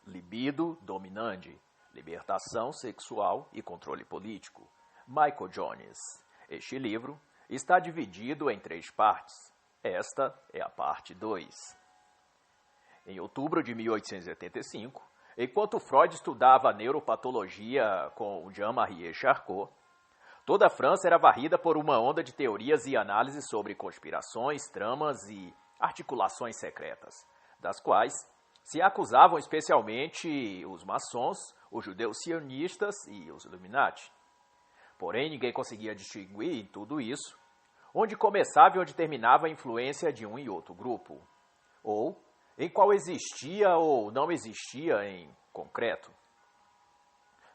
Libido Dominante, Libertação Sexual e Controle Político, Michael Jones. Este livro está dividido em 3 partes. Esta é a parte 2. Em outubro de 1885, enquanto Freud estudava neuropatologia com Jean-Marie Charcot, toda a França era varrida por uma onda de teorias e análises sobre conspirações, tramas e articulações secretas, das quais se acusavam especialmente os maçons, os judeus sionistas e os Illuminati. Porém, ninguém conseguia distinguir em tudo isso onde começava e onde terminava a influência de um e outro grupo, ou em qual existia ou não existia em concreto.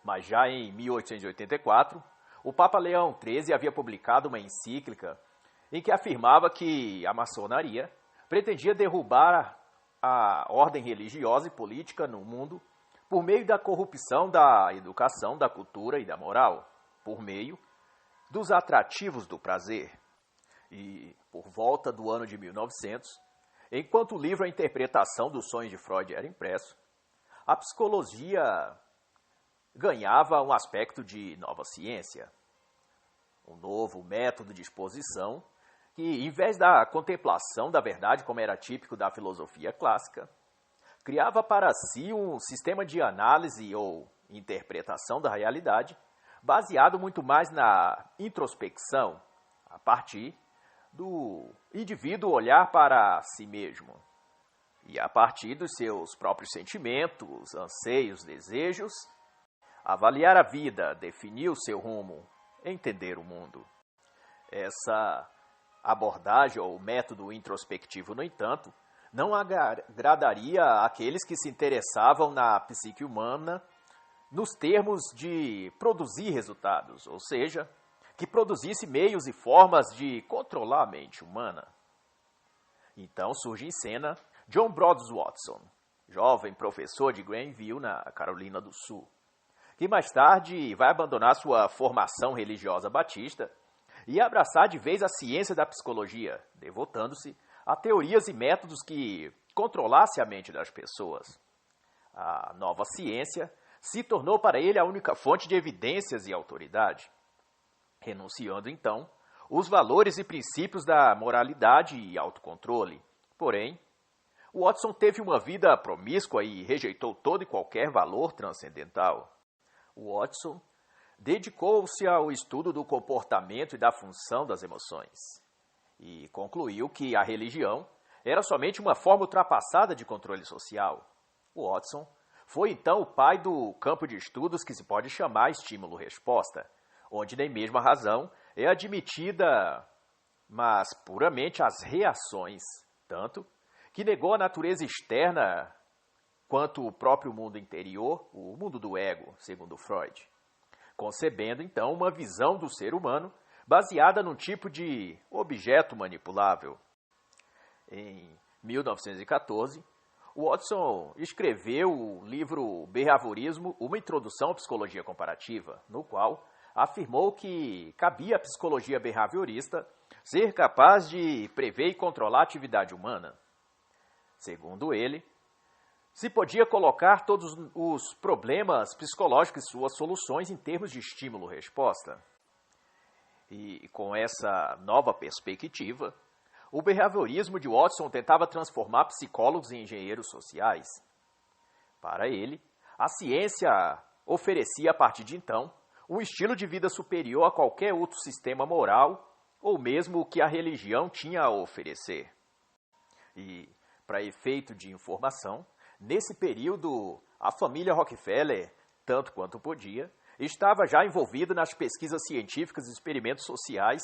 Mas já em 1884, o Papa Leão XIII havia publicado uma encíclica em que afirmava que a maçonaria pretendia derrubar a ordem religiosa e política no mundo por meio da corrupção da educação, da cultura e da moral, por meio dos atrativos do prazer. E, por volta do ano de 1900, enquanto o livro A Interpretação dos Sonhos de Freud era impresso, a psicologia ganhava um aspecto de nova ciência, um novo método de exposição que, em vez da contemplação da verdade, como era típico da filosofia clássica, criava para si um sistema de análise ou interpretação da realidade baseado muito mais na introspecção, a partir do indivíduo olhar para si mesmo e, a partir dos seus próprios sentimentos, anseios, desejos, avaliar a vida, definir o seu rumo, entender o mundo. Essa abordagem ou método introspectivo, no entanto, não agradaria àqueles que se interessavam na psique humana nos termos de produzir resultados, ou seja, que produzisse meios e formas de controlar a mente humana. Então surge em cena John Broadus Watson, jovem professor de Greenville, na Carolina do Sul, que mais tarde vai abandonar sua formação religiosa batista e abraçar de vez a ciência da psicologia, devotando-se a teorias e métodos que controlassem a mente das pessoas. A nova ciência se tornou para ele a única fonte de evidências e autoridade, renunciando então os valores e princípios da moralidade e autocontrole. Porém, Watson teve uma vida promíscua e rejeitou todo e qualquer valor transcendental. Watson dedicou-se ao estudo do comportamento e da função das emoções e concluiu que a religião era somente uma forma ultrapassada de controle social. Watson foi então o pai do campo de estudos que se pode chamar estímulo-resposta, onde nem mesmo a razão é admitida, mas puramente as reações, tanto que negou a natureza externa quanto o próprio mundo interior, o mundo do ego, segundo Freud, concebendo então uma visão do ser humano baseada num tipo de objeto manipulável. Em 1914, Watson escreveu o livro Behaviorismo, uma introdução à psicologia comparativa, no qual afirmou que cabia à psicologia behaviorista ser capaz de prever e controlar a atividade humana. Segundo ele, se podia colocar todos os problemas psicológicos e suas soluções em termos de estímulo-resposta. E com essa nova perspectiva, o behaviorismo de Watson tentava transformar psicólogos em engenheiros sociais. Para ele, a ciência oferecia, a partir de então, um estilo de vida superior a qualquer outro sistema moral ou mesmo o que a religião tinha a oferecer. E, para efeito de informação, nesse período, a família Rockefeller, tanto quanto podia, estava já envolvida nas pesquisas científicas e experimentos sociais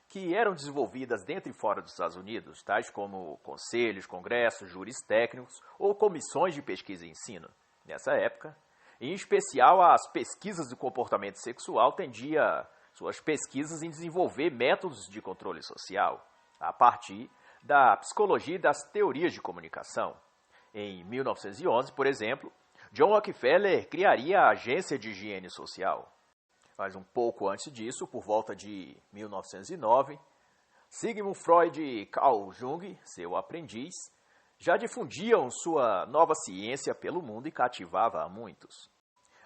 que eram desenvolvidas dentro e fora dos Estados Unidos, tais como conselhos, congressos, júris técnicos ou comissões de pesquisa e ensino. Nessa época, em especial, as pesquisas do comportamento sexual tendia suas pesquisas em desenvolver métodos de controle social, a partir da psicologia e das teorias de comunicação. Em 1911, por exemplo, John Rockefeller criaria a Agência de Higiene Social. Mas um pouco antes disso, por volta de 1909, Sigmund Freud e Carl Jung, seu aprendiz, já difundiam sua nova ciência pelo mundo e cativava a muitos.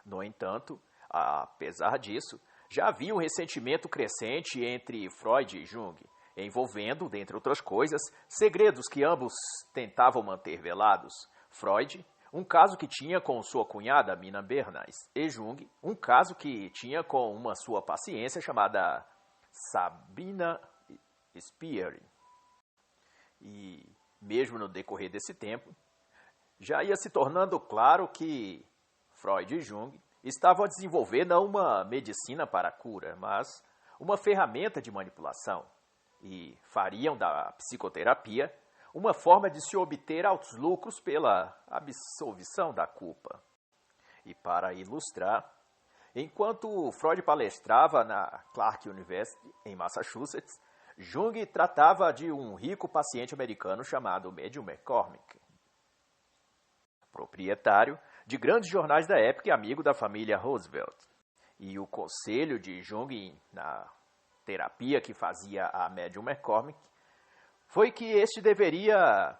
No entanto, apesar disso, já havia um ressentimento crescente entre Freud e Jung, envolvendo, dentre outras coisas, segredos que ambos tentavam manter velados. Freud, um caso que tinha com sua cunhada, Mina Bernays, e Jung, um caso que tinha com uma sua paciente chamada Sabina Spiering. E, mesmo no decorrer desse tempo, já ia se tornando claro que Freud e Jung estavam a desenvolver não uma medicina para a cura, mas uma ferramenta de manipulação, e fariam da psicoterapia uma forma de se obter altos lucros pela absolvição da culpa. E para ilustrar, enquanto Freud palestrava na Clark University, em Massachusetts, Jung tratava de um rico paciente americano chamado Matthew McCormick, proprietário de grandes jornais da época e amigo da família Roosevelt. E o conselho de Jung na terapia que fazia a Matthew McCormick foi que este deveria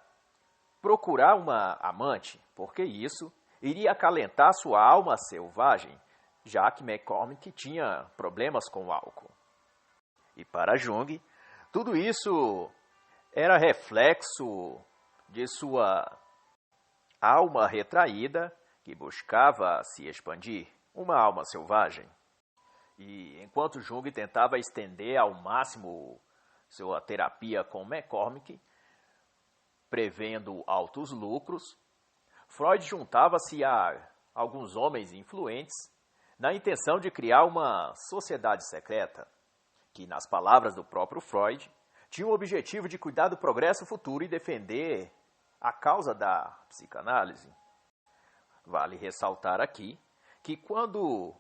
procurar uma amante, porque isso iria acalentar sua alma selvagem, já que McCormick tinha problemas com o álcool. E para Jung, tudo isso era reflexo de sua alma retraída que buscava se expandir, uma alma selvagem. E enquanto Jung tentava estender ao máximo sua terapia com McCormick, prevendo altos lucros, Freud juntava-se a alguns homens influentes na intenção de criar uma sociedade secreta, que, nas palavras do próprio Freud, tinha o objetivo de cuidar do progresso futuro e defender a causa da psicanálise. Vale ressaltar aqui que, quando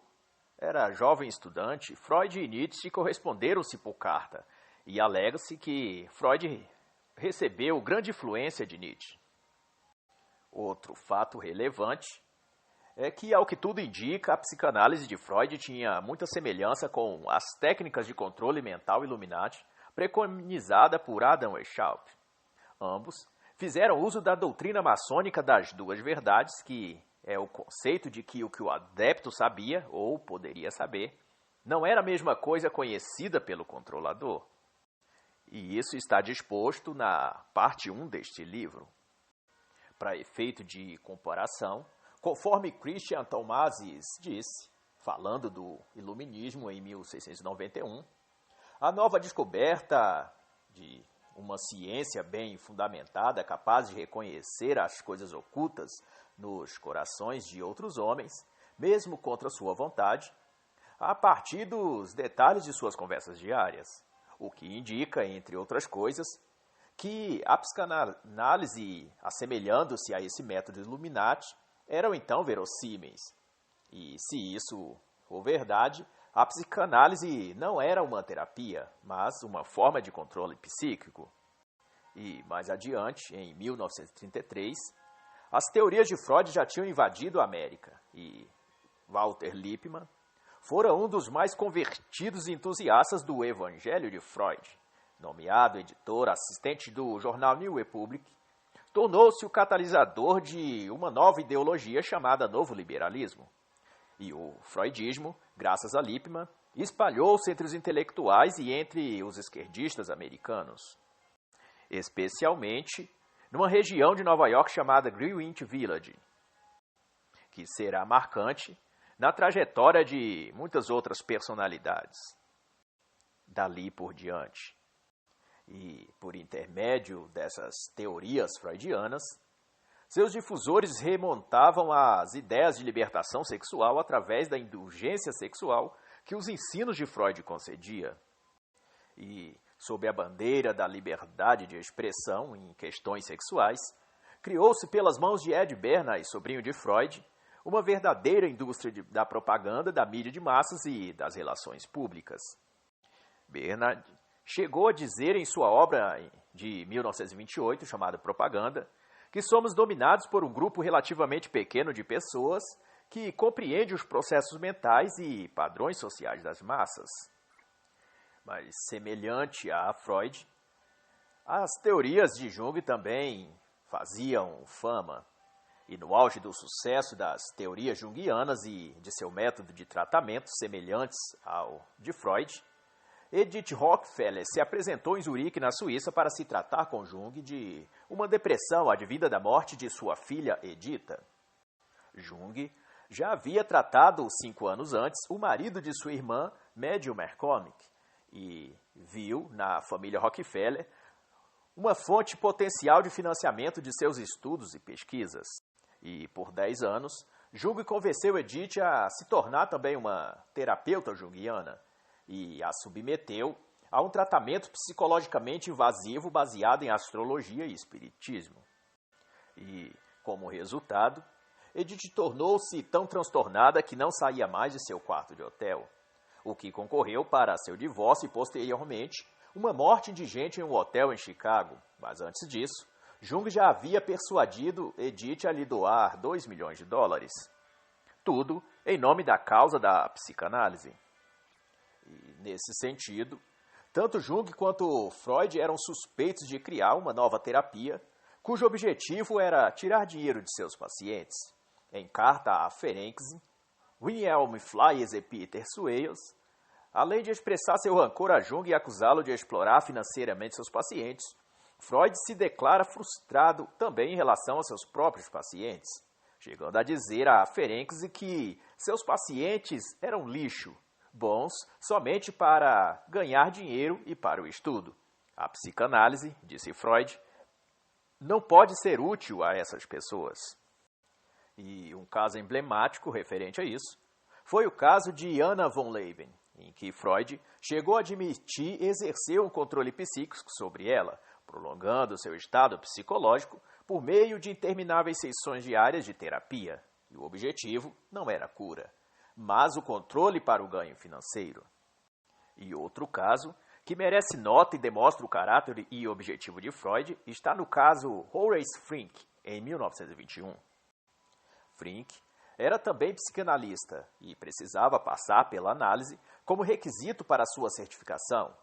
era jovem estudante, Freud e Nietzsche corresponderam-se por carta, e alega-se que Freud recebeu grande influência de Nietzsche. Outro fato relevante é que, ao que tudo indica, a psicanálise de Freud tinha muita semelhança com as técnicas de controle mental Illuminati preconizada por Adam Weishaupt. Ambos fizeram uso da doutrina maçônica das duas verdades, que é o conceito de que o adepto sabia, ou poderia saber, não era a mesma coisa conhecida pelo controlador. E isso está disposto na parte 1 deste livro. Para efeito de comparação, conforme Christian Thomasis disse, falando do Iluminismo em 1691, a nova descoberta de uma ciência bem fundamentada, capaz de reconhecer as coisas ocultas nos corações de outros homens, mesmo contra sua vontade, a partir dos detalhes de suas conversas diárias, o que indica, entre outras coisas, que a psicanálise, assemelhando-se a esse método Illuminati, eram então verossímeis. E se isso for verdade, a psicanálise não era uma terapia, mas uma forma de controle psíquico. E mais adiante, em 1933, as teorias de Freud já tinham invadido a América, e Walter Lippmann fora um dos mais convertidos entusiastas do Evangelho de Freud. Nomeado editor assistente do jornal New Republic, tornou-se o catalisador de uma nova ideologia chamada Novo Liberalismo. E o freudismo, graças a Lippmann, espalhou-se entre os intelectuais e entre os esquerdistas americanos, especialmente numa região de Nova York chamada Greenwich Village, que será marcante na trajetória de muitas outras personalidades. Dali por diante, e por intermédio dessas teorias freudianas, seus difusores remontavam às ideias de libertação sexual através da indulgência sexual que os ensinos de Freud concedia. E, sob a bandeira da liberdade de expressão em questões sexuais, criou-se pelas mãos de Ed Bernays, sobrinho de Freud, uma verdadeira indústria da propaganda, da mídia de massas e das relações públicas. Bernays chegou a dizer em sua obra de 1928, chamada Propaganda, que somos dominados por um grupo relativamente pequeno de pessoas que compreende os processos mentais e padrões sociais das massas. Mas, semelhante a Freud, as teorias de Jung também faziam fama. E no auge do sucesso das teorias junguianas e de seu método de tratamento semelhantes ao de Freud, Edith Rockefeller se apresentou em Zurique, na Suíça, para se tratar com Jung de uma depressão advinda da morte de sua filha Editha. Jung já havia tratado 5 anos antes o marido de sua irmã, Matthew McCormick, e viu na família Rockefeller uma fonte potencial de financiamento de seus estudos e pesquisas. E por 10 anos, Jung convenceu Edith a se tornar também uma terapeuta junguiana e a submeteu a um tratamento psicologicamente invasivo baseado em astrologia e espiritismo. E, como resultado, Edith tornou-se tão transtornada que não saía mais de seu quarto de hotel, o que concorreu para seu divórcio e, posteriormente, uma morte indigente em um hotel em Chicago. Mas antes disso, Jung já havia persuadido Edith a lhe doar $2 milhões. Tudo em nome da causa da psicanálise. E, nesse sentido, tanto Jung quanto Freud eram suspeitos de criar uma nova terapia, cujo objetivo era tirar dinheiro de seus pacientes. Em carta a Ferenczi, Wilhelm Flies e Peter Swales, além de expressar seu rancor a Jung e acusá-lo de explorar financeiramente seus pacientes, Freud se declara frustrado também em relação aos seus próprios pacientes, chegando a dizer a Ferenczi que seus pacientes eram lixo, bons somente para ganhar dinheiro e para o estudo. A psicanálise, disse Freud, não pode ser útil a essas pessoas. E um caso emblemático referente a isso foi o caso de Anna von Leben, em que Freud chegou a admitir exercer um controle psíquico sobre ela, prolongando seu estado psicológico por meio de intermináveis sessões diárias de terapia. E o objetivo não era a cura, mas o controle para o ganho financeiro. E outro caso, que merece nota e demonstra o caráter e objetivo de Freud, está no caso Horace Frink, em 1921. Frink era também psicanalista e precisava passar pela análise como requisito para sua certificação.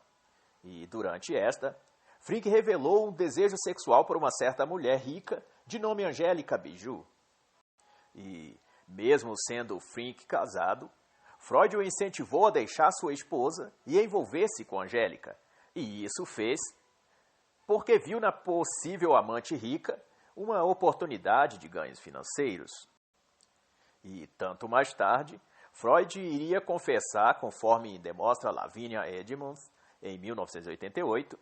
E, durante esta, Frink revelou um desejo sexual por uma certa mulher rica de nome Angélica Bijou. E, mesmo sendo Frink casado, Freud o incentivou a deixar sua esposa e a envolver-se com Angélica. E isso fez porque viu na possível amante rica uma oportunidade de ganhos financeiros. E, tanto mais tarde, Freud iria confessar, conforme demonstra Lavinia Edmonds, em 1988,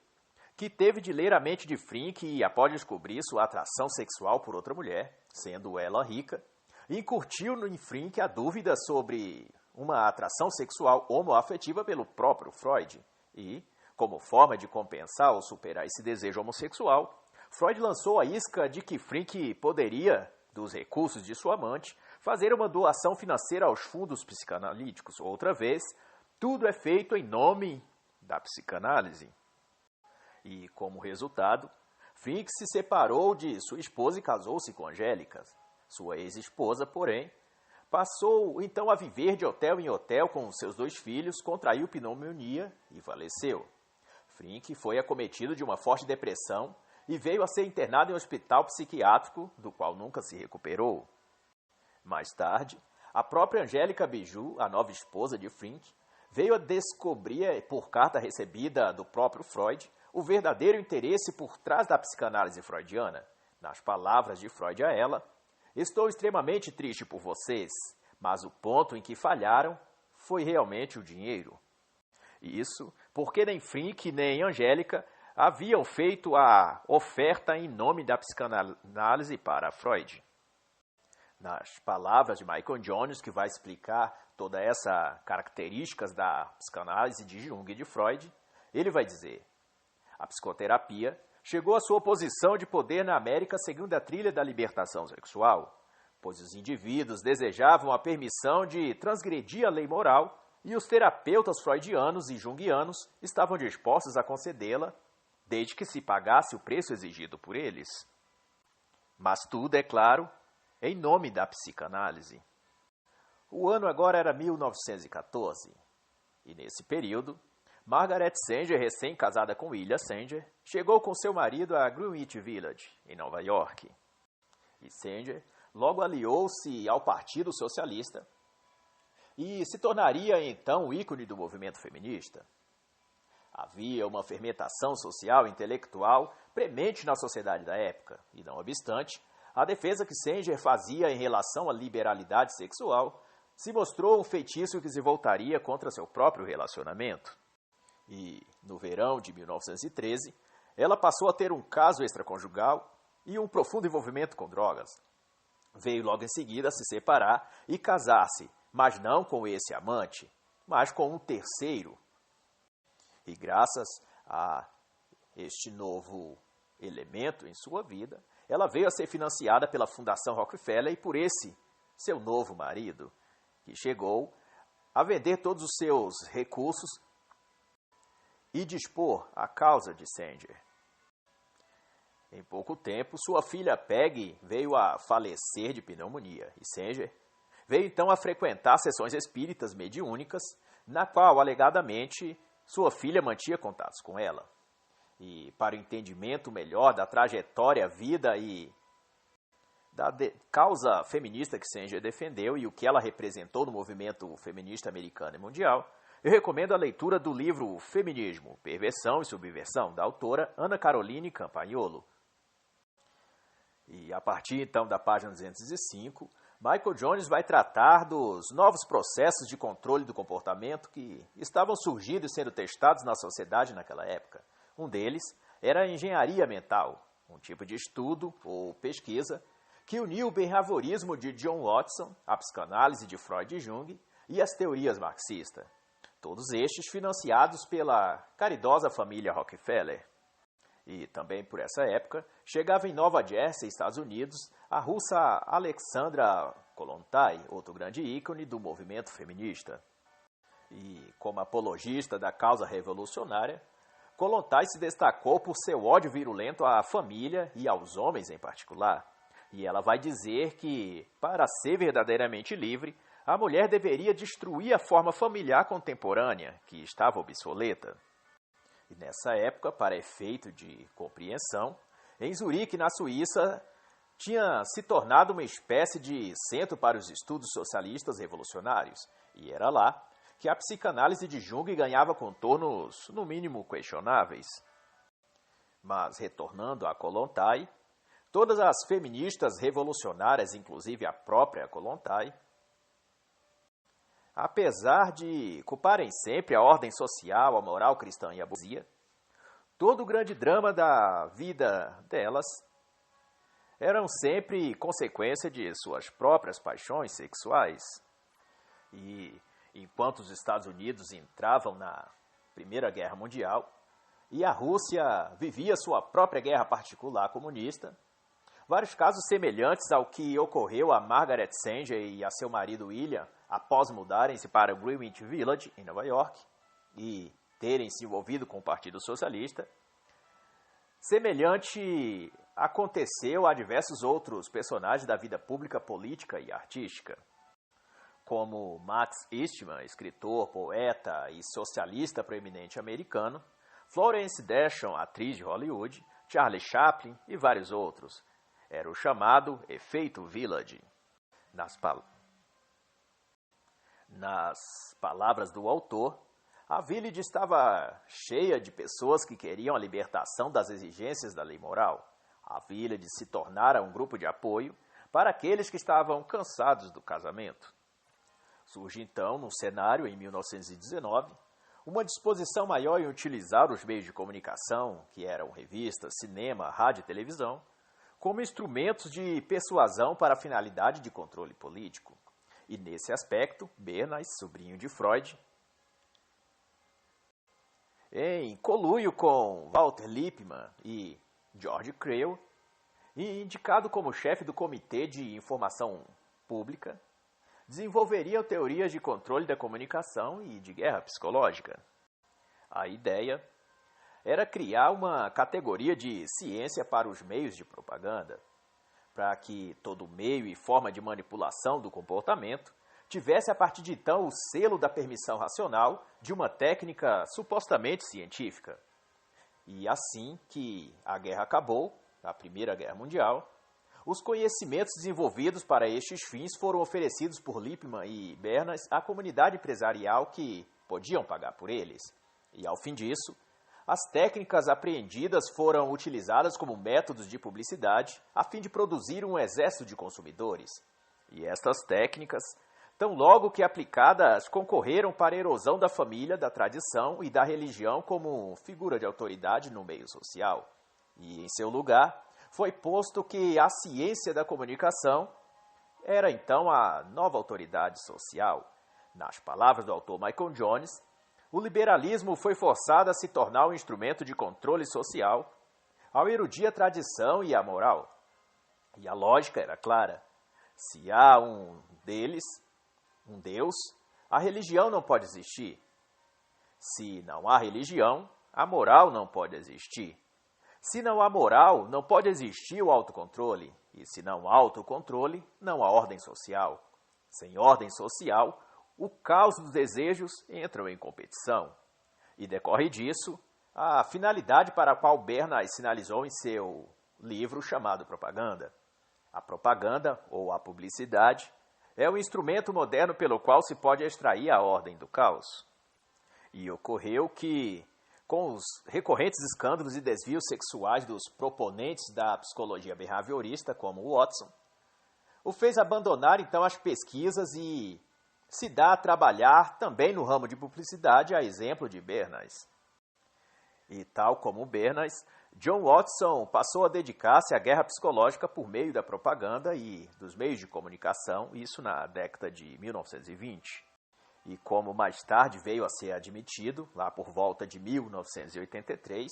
que teve de ler a mente de Frink e, após descobrir sua atração sexual por outra mulher, sendo ela rica, incutiu em Frink a dúvida sobre uma atração sexual homoafetiva pelo próprio Freud. E, como forma de compensar ou superar esse desejo homossexual, Freud lançou a isca de que Frink poderia, dos recursos de sua amante, fazer uma doação financeira aos fundos psicanalíticos. Outra vez, tudo é feito em nome da psicanálise. E, como resultado, Frink se separou de sua esposa e casou-se com Angélica. Sua ex-esposa, porém, passou então a viver de hotel em hotel com seus 2 filhos, contraiu pneumonia e faleceu. Frink foi acometido de uma forte depressão e veio a ser internado em um hospital psiquiátrico, do qual nunca se recuperou. Mais tarde, a própria Angélica Bijou, a nova esposa de Frink, veio a descobrir, por carta recebida do próprio Freud, o verdadeiro interesse por trás da psicanálise freudiana. Nas palavras de Freud a ela, estou extremamente triste por vocês, mas o ponto em que falharam foi realmente o dinheiro. Isso porque nem Frink nem Angélica haviam feito a oferta em nome da psicanálise para Freud. Nas palavras de Michael Jones, que vai explicar todas essas características da psicanálise de Jung e de Freud, ele vai dizer: a psicoterapia chegou à sua posição de poder na América seguindo a trilha da libertação sexual, pois os indivíduos desejavam a permissão de transgredir a lei moral e os terapeutas freudianos e junguianos estavam dispostos a concedê-la, desde que se pagasse o preço exigido por eles. Mas tudo, é claro, em nome da psicanálise. O ano agora era 1914, e nesse período, Margaret Sanger, recém-casada com William Sanger, chegou com seu marido a Greenwich Village, em Nova York. E Sanger logo aliou-se ao Partido Socialista e se tornaria então o ícone do movimento feminista. Havia uma fermentação social e intelectual premente na sociedade da época, e não obstante, a defesa que Sanger fazia em relação à liberalidade sexual se mostrou um feitiço que se voltaria contra seu próprio relacionamento. E, no verão de 1913, ela passou a ter um caso extraconjugal e um profundo envolvimento com drogas. Veio logo em seguida se separar e casar-se, mas não com esse amante, mas com um terceiro. E graças a este novo elemento em sua vida, ela veio a ser financiada pela Fundação Rockefeller e por esse seu novo marido, que chegou a vender todos os seus recursos e dispor a causa de Sanger. Em pouco tempo, sua filha Peggy veio a falecer de pneumonia e Sanger veio então a frequentar sessões espíritas mediúnicas, na qual, alegadamente, sua filha mantinha contatos com ela. E para o entendimento melhor da trajetória, vida e da causa feminista que Sanger defendeu e o que ela representou no movimento feminista americano e mundial, eu recomendo a leitura do livro Feminismo, Perversão e Subversão, da autora Ana Caroline Campagnolo. E a partir então da página 205, Michael Jones vai tratar dos novos processos de controle do comportamento que estavam surgindo e sendo testados na sociedade naquela época. Um deles era a engenharia mental, um tipo de estudo ou pesquisa que uniu o behaviorismo de John Watson, a psicanálise de Freud e Jung e as teorias marxistas. Todos estes financiados pela caridosa família Rockefeller. E também por essa época, chegava em Nova Jersey, Estados Unidos, a russa Alexandra Kollontai, outro grande ícone do movimento feminista. E como apologista da causa revolucionária, Kollontai se destacou por seu ódio virulento à família e aos homens em particular. E ela vai dizer que, para ser verdadeiramente livre, a mulher deveria destruir a forma familiar contemporânea, que estava obsoleta. E nessa época, para efeito de compreensão, em Zurique, na Suíça, tinha se tornado uma espécie de centro para os estudos socialistas revolucionários, e era lá que a psicanálise de Jung ganhava contornos, no mínimo, questionáveis. Mas, retornando a Kollontai, todas as feministas revolucionárias, inclusive a própria Kollontai, apesar de culparem sempre a ordem social, a moral cristã e a burguesia, todo o grande drama da vida delas eram sempre consequência de suas próprias paixões sexuais. E enquanto os Estados Unidos entravam na Primeira Guerra Mundial e a Rússia vivia sua própria guerra particular comunista, vários casos semelhantes ao que ocorreu a Margaret Sanger e a seu marido William após mudarem-se para Greenwich Village, em Nova York, e terem se envolvido com o Partido Socialista, semelhante aconteceu a diversos outros personagens da vida pública, política e artística, como Max Eastman, escritor, poeta e socialista proeminente americano, Florence Dashon, atriz de Hollywood, Charlie Chaplin e vários outros. Era o chamado efeito Village. Nas palavras do autor, a Village estava cheia de pessoas que queriam a libertação das exigências da lei moral. A Village se tornara um grupo de apoio para aqueles que estavam cansados do casamento. Surge então, no cenário, em 1919, uma disposição maior em utilizar os meios de comunicação, que eram revistas, cinema, rádio e televisão, como instrumentos de persuasão para a finalidade de controle político. E nesse aspecto, Bernays, sobrinho de Freud, em conluio com Walter Lippmann e George Creel, e indicado como chefe do Comitê de Informação Pública, desenvolveriam teorias de controle da comunicação e de guerra psicológica. A ideia era criar uma categoria de ciência para os meios de propaganda, para que todo meio e forma de manipulação do comportamento tivesse a partir de então o selo da permissão racional de uma técnica supostamente científica. E assim que a guerra acabou, a Primeira Guerra Mundial, os conhecimentos desenvolvidos para estes fins foram oferecidos por Lippmann e Bernas à comunidade empresarial que podiam pagar por eles. E ao fim disso, as técnicas apreendidas foram utilizadas como métodos de publicidade a fim de produzir um exército de consumidores. E estas técnicas, tão logo que aplicadas, concorreram para a erosão da família, da tradição e da religião como figura de autoridade no meio social. E, em seu lugar, foi posto que a ciência da comunicação era, então, a nova autoridade social. Nas palavras do autor Michael Jones, o liberalismo foi forçado a se tornar um instrumento de controle social, ao erudir a tradição e a moral. E a lógica era clara. Se há um deles, um Deus, a religião não pode existir. Se não há religião, a moral não pode existir. Se não há moral, não pode existir o autocontrole. E se não há autocontrole, não há ordem social. Sem ordem social, o caos dos desejos entra em competição. E decorre disso a finalidade para a qual Bernas sinalizou em seu livro chamado Propaganda. A propaganda, ou a publicidade, é o instrumento moderno pelo qual se pode extrair a ordem do caos. E ocorreu que, com os recorrentes escândalos e desvios sexuais dos proponentes da psicologia behaviorista, como Watson, o fez abandonar então as pesquisas e se dá a trabalhar também no ramo de publicidade, a exemplo de Bernas. E tal como Bernas, John Watson passou a dedicar-se à guerra psicológica por meio da propaganda e dos meios de comunicação, isso na década de 1920. E como mais tarde veio a ser admitido, lá por volta de 1983,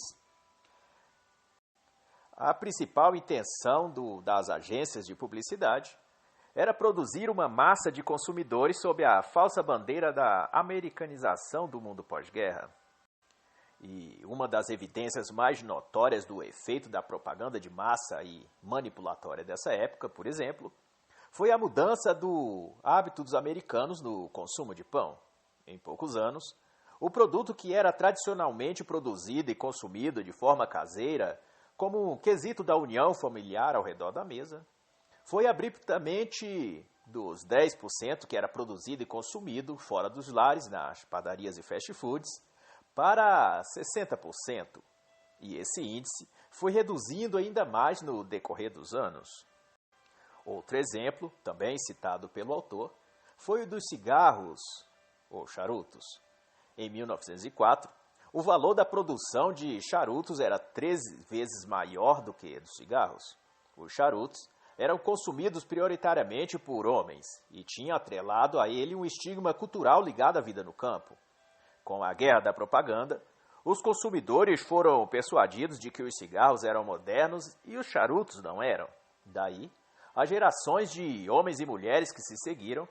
a principal intenção das agências de publicidade era produzir uma massa de consumidores sob a falsa bandeira da americanização do mundo pós-guerra. E uma das evidências mais notórias do efeito da propaganda de massa e manipulatória dessa época, por exemplo, foi a mudança do hábito dos americanos no consumo de pão. Em poucos anos, o produto que era tradicionalmente produzido e consumido de forma caseira, como um quesito da união familiar ao redor da mesa, foi abruptamente dos 10% que era produzido e consumido fora dos lares, nas padarias e fast foods, para 60%. E esse índice foi reduzindo ainda mais no decorrer dos anos. Outro exemplo, também citado pelo autor, foi o dos cigarros ou charutos. Em 1904, o valor da produção de charutos era 13 vezes maior do que dos cigarros. Os charutos eram consumidos prioritariamente por homens e tinha atrelado a ele um estigma cultural ligado à vida no campo. Com a guerra da propaganda, os consumidores foram persuadidos de que os cigarros eram modernos e os charutos não eram. Daí, as gerações de homens e mulheres que se seguiram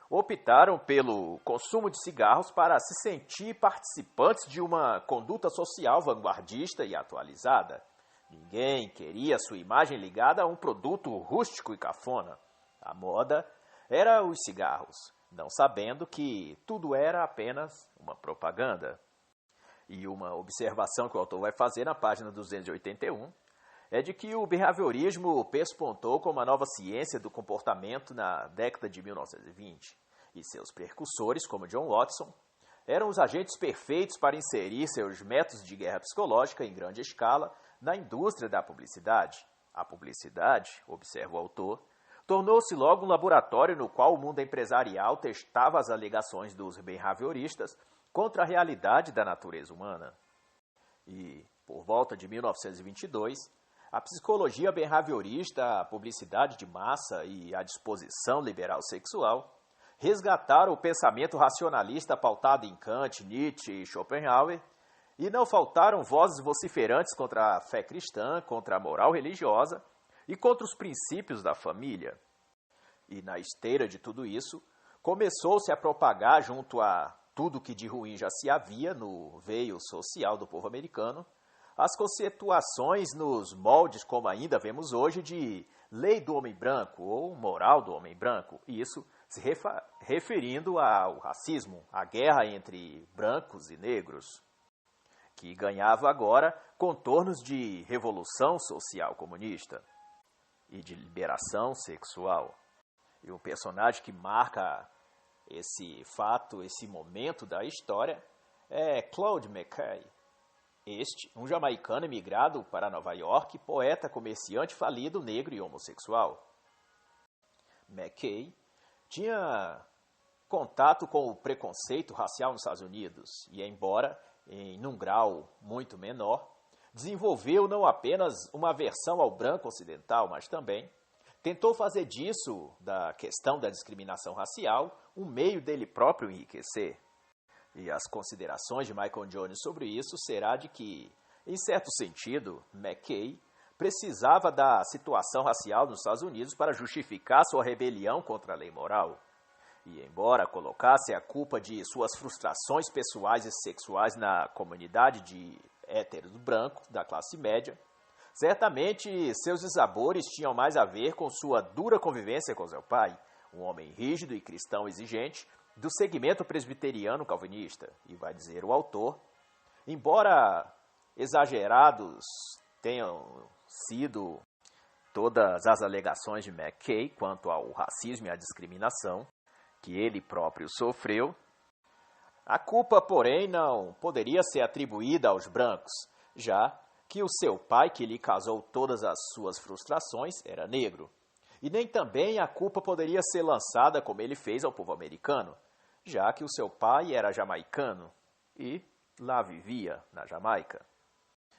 optaram pelo consumo de cigarros para se sentir participantes de uma conduta social vanguardista e atualizada. Ninguém queria sua imagem ligada a um produto rústico e cafona. A moda era os cigarros, não sabendo que tudo era apenas uma propaganda. E uma observação que o autor vai fazer na página 281 é de que o behaviorismo pespontou como uma nova ciência do comportamento na década de 1920, e seus precursores, como John Watson, eram os agentes perfeitos para inserir seus métodos de guerra psicológica em grande escala na indústria da publicidade. A publicidade, observa o autor, tornou-se logo um laboratório no qual o mundo empresarial testava as alegações dos behavioristas contra a realidade da natureza humana. E, por volta de 1922, a psicologia behaviorista, a publicidade de massa e a disposição liberal sexual resgataram o pensamento racionalista pautado em Kant, Nietzsche e Schopenhauer, e não faltaram vozes vociferantes contra a fé cristã, contra a moral religiosa e contra os princípios da família. E na esteira de tudo isso, começou-se a propagar junto a tudo que de ruim já se havia no veio social do povo americano, as conceituações nos moldes, como ainda vemos hoje, de lei do homem branco ou moral do homem branco, isso se referindo ao racismo, à guerra entre brancos e negros, que ganhava agora contornos de revolução social comunista e de liberação sexual. E um personagem que marca esse fato, esse momento da história, é Claude McKay. Este, um jamaicano emigrado para Nova York, poeta, comerciante falido, negro e homossexual. McKay tinha contato com o preconceito racial nos Estados Unidos e, embora em um grau muito menor, desenvolveu não apenas uma aversão ao branco ocidental, mas também tentou fazer disso, da questão da discriminação racial, um meio dele próprio enriquecer. E as considerações de Michael Jones sobre isso será de que, em certo sentido, McKay precisava da situação racial nos Estados Unidos para justificar sua rebelião contra a lei moral. E, embora colocasse a culpa de suas frustrações pessoais e sexuais na comunidade de héteros brancos da classe média, certamente seus dissabores tinham mais a ver com sua dura convivência com seu pai, um homem rígido e cristão exigente do segmento presbiteriano calvinista. E vai dizer o autor, embora exagerados tenham sido todas as alegações de McKay quanto ao racismo e à discriminação que ele próprio sofreu, a culpa, porém, não poderia ser atribuída aos brancos, já que o seu pai, que lhe causou todas as suas frustrações, era negro. E nem também a culpa poderia ser lançada, como ele fez, ao povo americano, já que o seu pai era jamaicano e lá vivia, na Jamaica.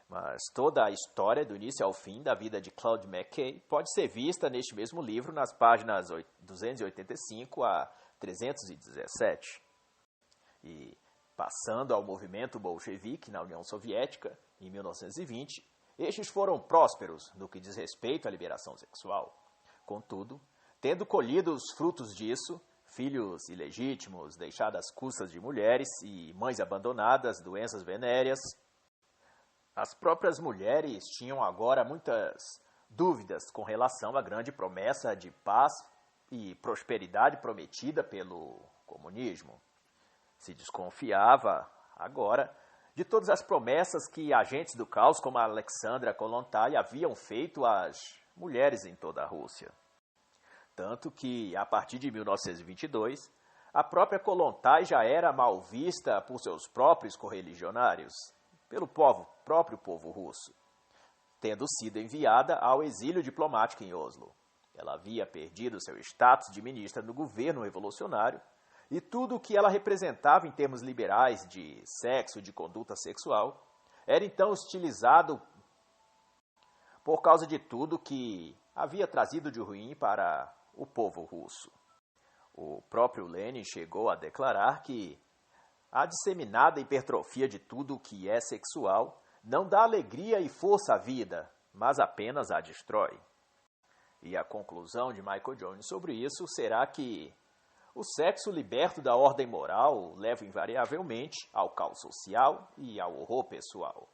Mas toda a história, do início ao fim, da vida de Claude McKay pode ser vista neste mesmo livro, nas páginas 285 a 317. E, passando ao movimento bolchevique na União Soviética, em 1920, estes foram prósperos no que diz respeito à liberação sexual. Contudo, tendo colhido os frutos disso, filhos ilegítimos, deixados às custas de mulheres e mães abandonadas, doenças venéreas, as próprias mulheres tinham agora muitas dúvidas com relação à grande promessa de paz e prosperidade prometida pelo comunismo. Se desconfiava, agora, de todas as promessas que agentes do caos como a Alexandra Kollontai haviam feito às mulheres em toda a Rússia. Tanto que, a partir de 1922, a própria Kollontai já era mal vista por seus próprios correligionários, pelo próprio povo russo, tendo sido enviada ao exílio diplomático em Oslo. Ela havia perdido seu status de ministra do governo revolucionário e tudo o que ela representava em termos liberais de sexo e de conduta sexual era então hostilizado por causa de tudo que havia trazido de ruim para o povo russo. O próprio Lenin chegou a declarar que a disseminada hipertrofia de tudo o que é sexual não dá alegria e força à vida, mas apenas a destrói. E a conclusão de Michael Jones sobre isso será que o sexo liberto da ordem moral leva invariavelmente ao caos social e ao horror pessoal.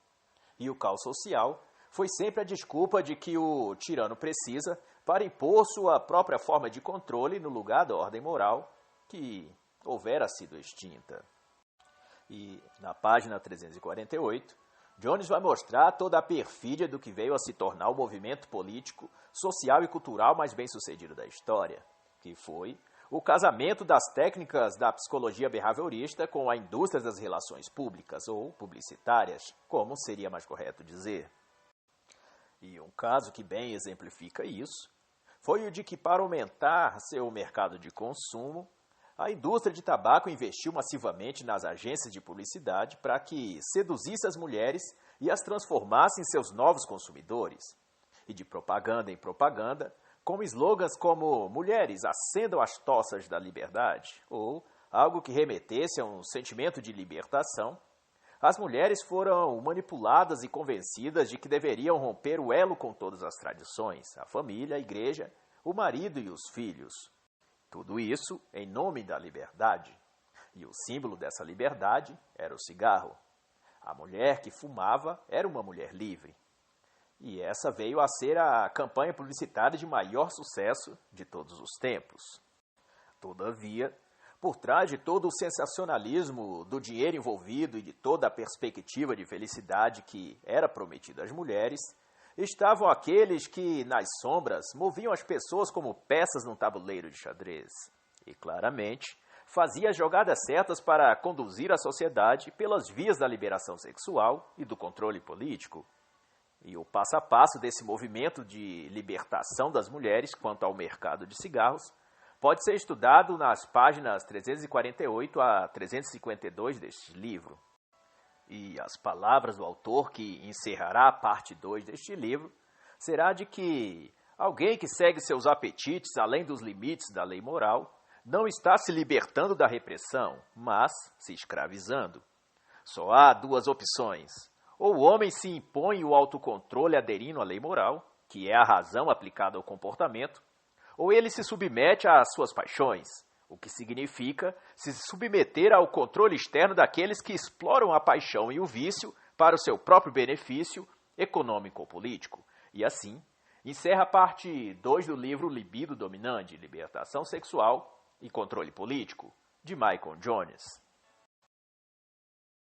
E o caos social foi sempre a desculpa de que o tirano precisa para impor sua própria forma de controle no lugar da ordem moral que houvera sido extinta. E na página 348, Jones vai mostrar toda a perfídia do que veio a se tornar o movimento político, social e cultural mais bem-sucedido da história, que foi o casamento das técnicas da psicologia behaviorista com a indústria das relações públicas, ou publicitárias, como seria mais correto dizer. E um caso que bem exemplifica isso foi o de que, para aumentar seu mercado de consumo, a indústria de tabaco investiu massivamente nas agências de publicidade para que seduzisse as mulheres e as transformasse em seus novos consumidores. E de propaganda em propaganda, com slogans como "Mulheres, acendam as tochas da liberdade", ou algo que remetesse a um sentimento de libertação, as mulheres foram manipuladas e convencidas de que deveriam romper o elo com todas as tradições, a família, a igreja, o marido e os filhos. Tudo isso em nome da liberdade. E o símbolo dessa liberdade era o cigarro. A mulher que fumava era uma mulher livre. E essa veio a ser a campanha publicitária de maior sucesso de todos os tempos. Todavia, por trás de todo o sensacionalismo do dinheiro envolvido e de toda a perspectiva de felicidade que era prometida às mulheres, estavam aqueles que, nas sombras, moviam as pessoas como peças num tabuleiro de xadrez. E, claramente, fazia as jogadas certas para conduzir a sociedade pelas vias da liberação sexual e do controle político. E o passo a passo desse movimento de libertação das mulheres quanto ao mercado de cigarros pode ser estudado nas páginas 348 a 352 deste livro. E as palavras do autor que encerrará a parte 2 deste livro será de que alguém que segue seus apetites além dos limites da lei moral não está se libertando da repressão, mas se escravizando. Só há duas opções. Ou o homem se impõe o autocontrole aderindo à lei moral, que é a razão aplicada ao comportamento, ou ele se submete às suas paixões, o que significa se submeter ao controle externo daqueles que exploram a paixão e o vício para o seu próprio benefício econômico ou político. E assim, encerra a parte 2 do livro Libido Dominante, Libertação Sexual e Controle Político, de Michael Jones.